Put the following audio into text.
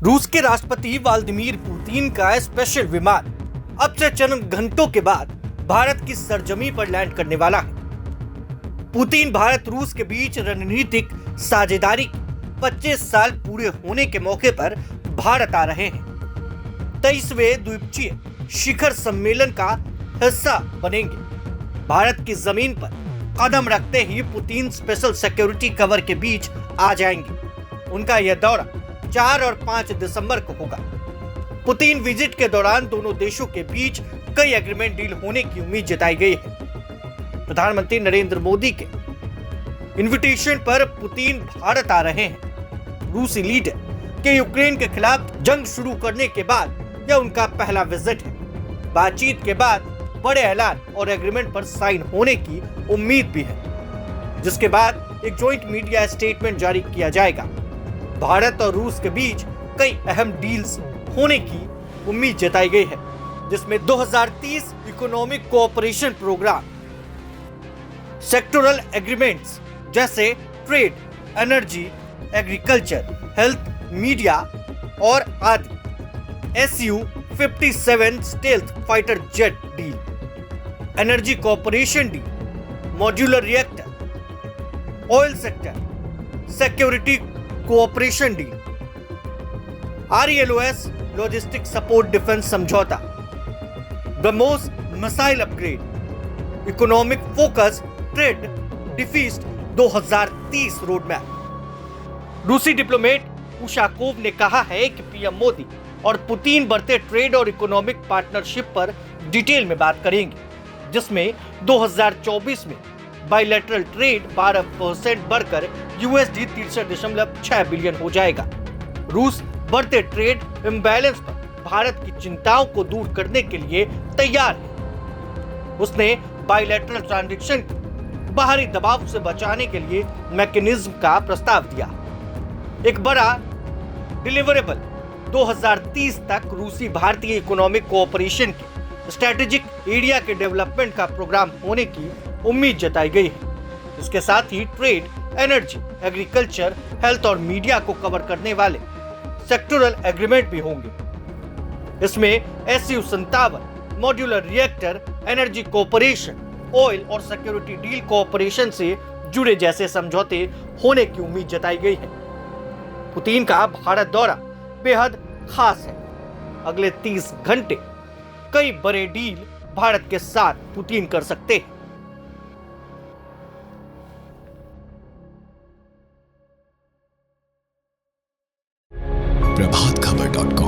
रूस के राष्ट्रपति व्लादिमीर पुतिन का स्पेशल विमान अब से चंद घंटों के बाद भारत की सरजमी पर लैंड करने वाला है। पुतिन भारत रूस के बीच रणनीतिक साझेदारी के 25 साल पूरे होने के मौके पर भारत आ रहे हैं। 23वें द्विपक्षीय शिखर सम्मेलन का हिस्सा बनेंगे। भारत की जमीन पर कदम रखते ही पुतिन स्पेशल सिक्योरिटी कवर के बीच आ जाएंगे। उनका यह दौरा 4 और 5 दिसंबर को होगा। पुतिन विजिट के दौरान दोनों देशों के बीच कई एग्रीमेंट डील होने की उम्मीद जताई गई है। प्रधानमंत्री नरेंद्र मोदी के इनविटेशन पर पुतिन भारत आ रहे हैं। रूसी लीडर के यूक्रेन के खिलाफ जंग शुरू करने के बाद यह उनका पहला विजिट है। बातचीत के बाद बड़े ऐलान और एग्रीमेंट पर साइन होने की उम्मीद भी है, जिसके बाद एक ज्वाइंट मीडिया स्टेटमेंट जारी किया जाएगा। भारत और रूस के बीच कई अहम डील्स होने की उम्मीद जताई गई है, जिसमें 2030 economic cooperation programme, sectoral agreements जैसे trade, energy, agriculture, health, media और आदि, Su-57 stealth fighter jet deal, energy cooperation deal, modular reactor, oil sector, security cooperation deal, RELOS logistic support defence समझौता, BrahMos missile upgrade, economic focus trade डिफीस्ट 2030 road map. रूसी diplomat Ushakov ने कहा है कि PM Modi और पुतिन बढ़ते ट्रेड और इकोनॉमिक पार्टनरशिप पर डिटेल में बात करेंगे, जिसमें 2024 में बायलैटरल ट्रेड 12% बढ़कर USD 63.6 बिलियन हो जाएगा। रूस बढ़ते ट्रेड इम्बैलेंस पर भारत की चिंताओं को दूर करने के लिए तैयार है। उसने बायलैटरल ट्रांजैक्शन को बाहरी दबाव से बचाने के लिए मैकेनिज्म का प्रस्ताव दिया। एक बड़ा डिलीवरेबल 2030 तक रूसी भारतीय इकोनॉमिक कोऑपरेशन के स्ट्रेटेजिक एरिया के डेवलपमेंट का प्रोग्राम होने की उम्मीद जताई गई है। इसके साथ ही ट्रेड, एनर्जी, एग्रीकल्चर, हेल्थ और मीडिया को कवर करने वाले सेक्टोरल एग्रीमेंट भी होंगे। इसमें Su-57 modular reactor, energy cooperation, oil और सिक्योरिटी डील कोऑपरेशन से जुड़े जैसे समझौते होने की उम्मीद जताई गई है। पुतिन का भारत दौरा बेहद खास है। अगले 30 घंटे कई बड़े डील भारत के साथ पुतिन कर सकते हैं। प्रभातखबर.com